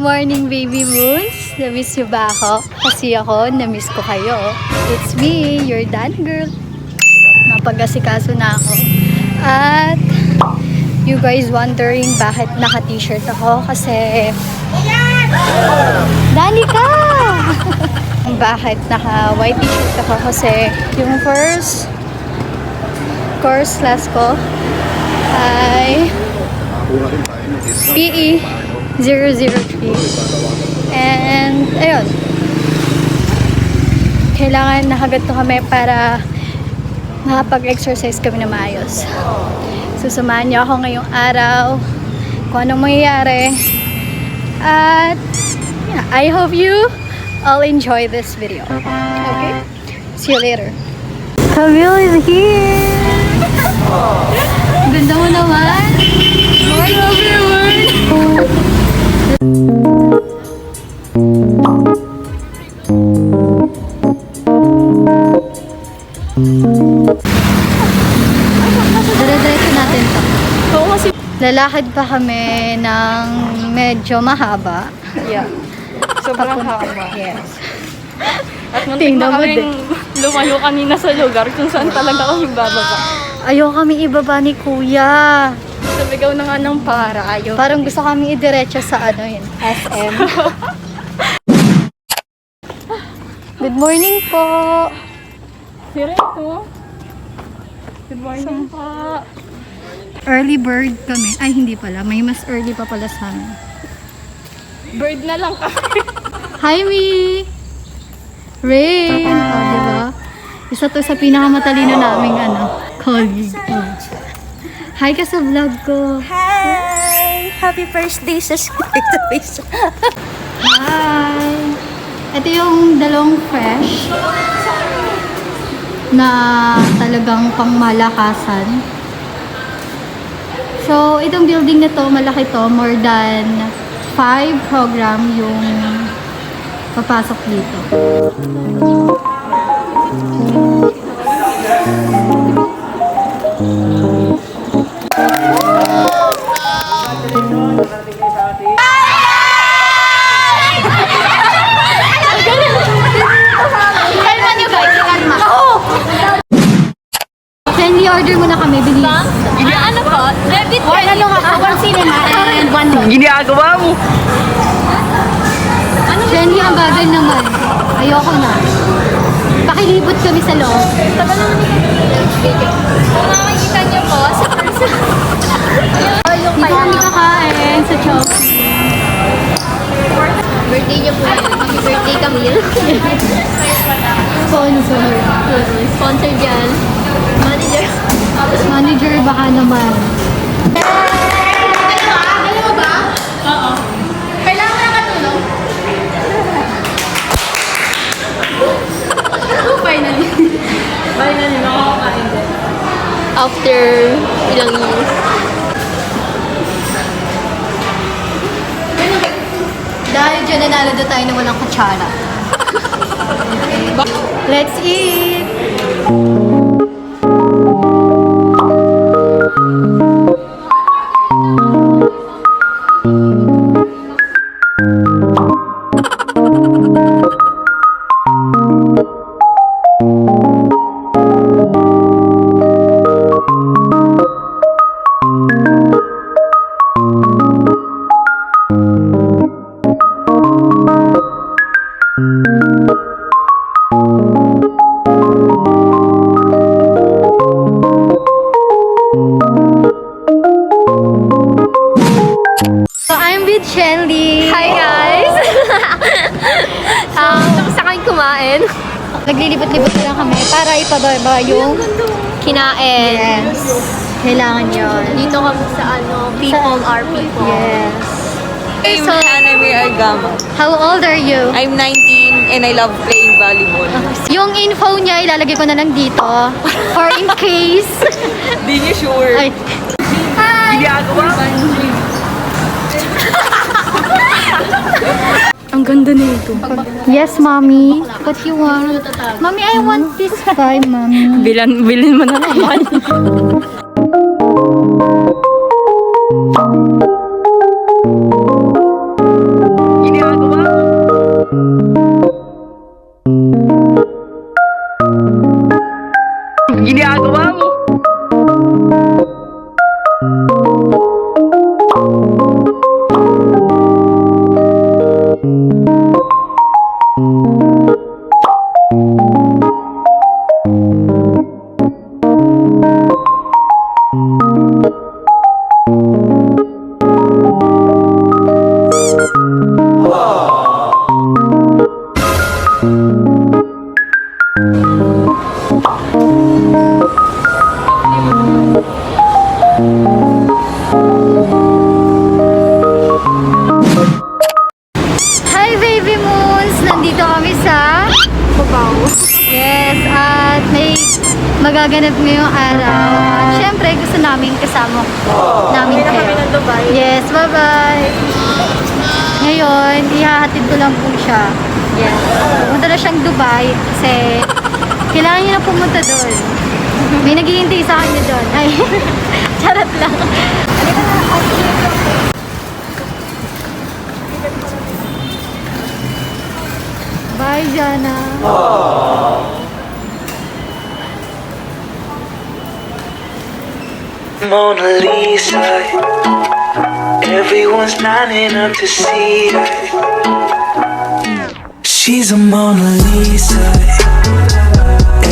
morning, baby moons. Na-miss nyo ba ako? Kasi ako, na-miss ko kayo. It's me, your Dan girl. Napag-asikaso na ako. At you guys wondering bakit naka-t-shirt ako? Kasi Danica! Bakit naka-white t-shirt ako? Kasi yung first course class ko ay PE 003. And ayun, kailangan nakaganto kami para makapag-exercise kami na maayos. So samahan niyo ako ngayong araw kung anong mangyayari. At yeah, I hope you all enjoy this video. Okay? See you later. Camille is here! Ganda mo naman! I love your word! Dire-diretso natin to. Oo, kasi Lalakad pa kami ng medyo mahaba. yeah. Sobrang haba. Yes. At muntik Tingnan na mo kaming lumayo kanina sa lugar kung saan talaga kami bababa. Ayaw kami ibaba ni Kuya. Sabigaw na nga ng para, ayaw. Parang gusto kami idiretso sa ano yun, SM. Good morning po. Si Reto. Good morning po. Early bird kami. Ay, hindi pala. May mas early pa pala sa amin. Bird na lang kami. Hi, Mi! Rain! Oh, diba? Isa to sa pinakamatalino naming colleague. Oh. Hi ka sa vlog ko. Hi! Happy first day sa face. Hi! Ito yung dalawang fresh na talagang pangmalakasan. So, itong building na to, malaki to, more than 5 program yung papasok dito. Can we order muna kami, bilis? Ano po? Debit One ano nga, one cinema and one no. Ginagawa mo. Jenny, ang bagal naman. Ayoko na. Pakilibot kami sa loob. Taba naman kung makikita niyo po sa person. Yung Hindi kami kakain sa Chelsea. birthday niyo po yun. Happy birthday, Camille. Sponsor. Sponsor dyan. Manager. Manager baka naman. Alam mo ba? Oo. Kailangan mo na katulong? Finally. Finally, makakakain din. After ilang years. Dahil dyan nanalo na tayo na walang kutsara. Let's eat! So, I'm with Shelly. Hi guys! Tapos sa akin kumain. Naglilibot-libot na lang kami para ipababa yung Kinain. yes. Kailangan yun. Dito kami sa people are people. Yes. I'm So, Hanami Argama. how old are you? I'm 19 and I love playing volleyball. Yung info niya, ilalagay ko na lang dito. For in case. Di niyo sure. Ay. Ginagawa mo. Ang ganda nito. Yes, mommy. What you want? Mommy, I want this pie, mommy. Bilin mo na naman. Hi baby moons! Nandito kami sa Cubao. Yes, at may magaganap ngayong araw. At syempre gusto namin kasama namin kayo. Kami ng Dubai. Yes, bye-bye! Ngayon, ihahatid ko lang po siya. Yes. Pumunta na siyang Dubai kasi kailangan niya na pumunta doon. May naghihintay sa kanya doon. Ay, charot lang. Bye, Jana. Mona Lisa, everyone's lining up to see her. She's a Mona Lisa,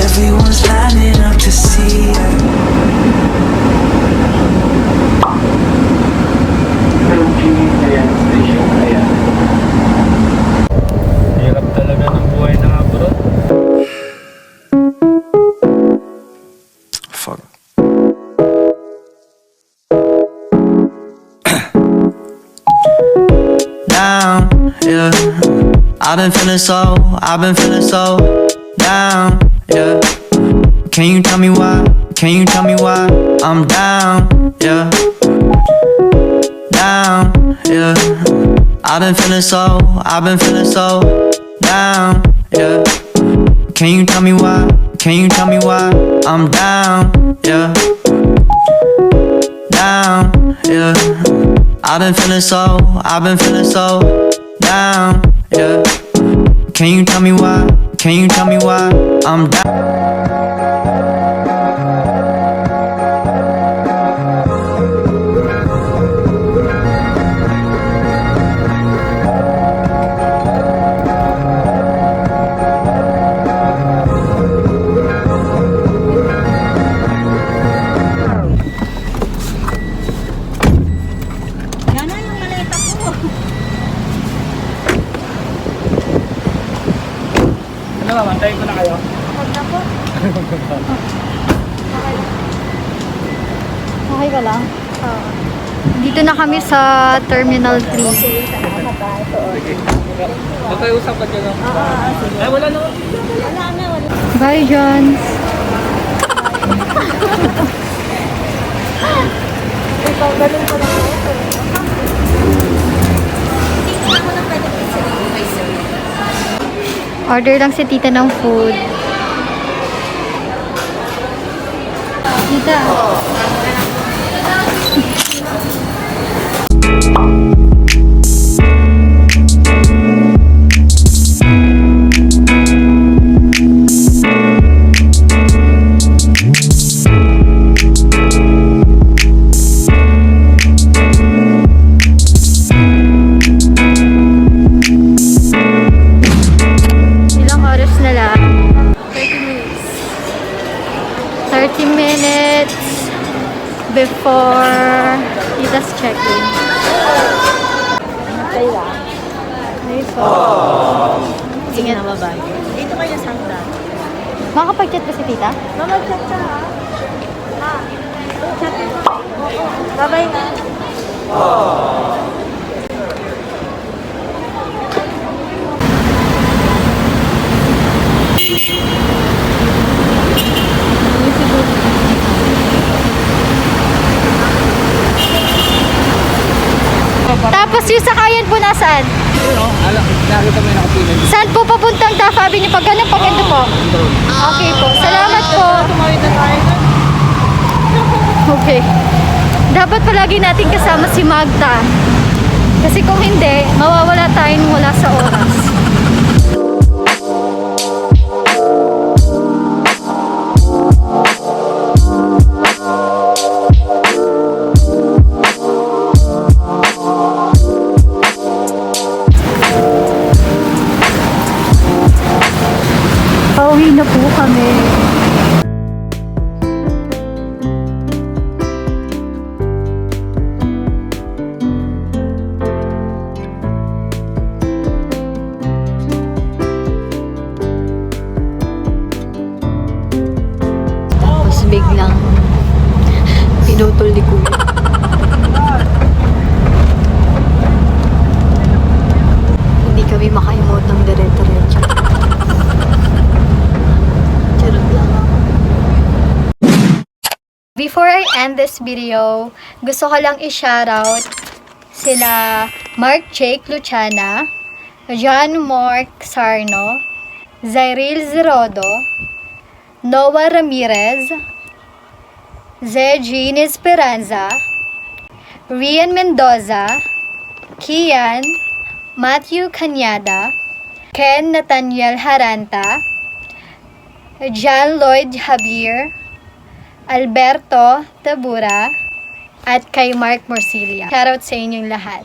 everyone's lining up to see her. Hirap talaga ng buhay ng abroad. Fuck. Down, yeah. I've been feeling so down, yeah. Can you tell me why? Can you tell me why I'm down, yeah. Down, yeah. I've been feeling so down, yeah. Can you tell me why? Can you tell me why I'm down, yeah. Down, yeah. I've been feeling so down, yeah. Can you tell me why? Can you tell me why I'm down? Yan na yung maleta ko. Ano ba, mantayin ko na kayo? Huwag na po. Okay ka lang? Dito na kami sa Terminal 3. Magkausap ka dyan. Ay, wala naman. Wala na, wala. Bye, John. Ikaw, ganun ko lang ako. Hindi ko ako ng benefits sa Dubai, sir. Order lang si tita ng food. Tita. Ilang oras na lang? 30 minutes before tita's check-in. Kaya, Nice po. sige na, bye-bye. Dito kayo sa hagdan. Makakapag-chat ba si tita? Mama, chat ka ha? Ha? Chat ka. Bye-bye na. Tapos yung sakayan po nasaan? Nakita mo yung nakapilin. Saan po papuntang Taft Avenue? Pag ganun, pag ganun po. Okay po. Salamat po. Tumawid na tayo na. Okay. Dapat palagi natin kasama si Magda. Kasi kung hindi, mawawala tayong wala sa oras. Pauwi na po kami. Tapos biglang pinutol ni Kuya. Hindi kami makaimotang dire-diretso. Charot lang ako. Before I end this video, gusto ko lang i-shoutout sila Mark Jake Luciana, John Mark Sarno, Zairil Zerodo, Noah Ramirez, Jean Esperanza, Rian Mendoza, Kian, Matthew Cañada, Ken Nathaniel Haranta, John Lloyd Javier, Alberto Tabura, at kay Mark Morcilia. Shoutout sa inyong lahat.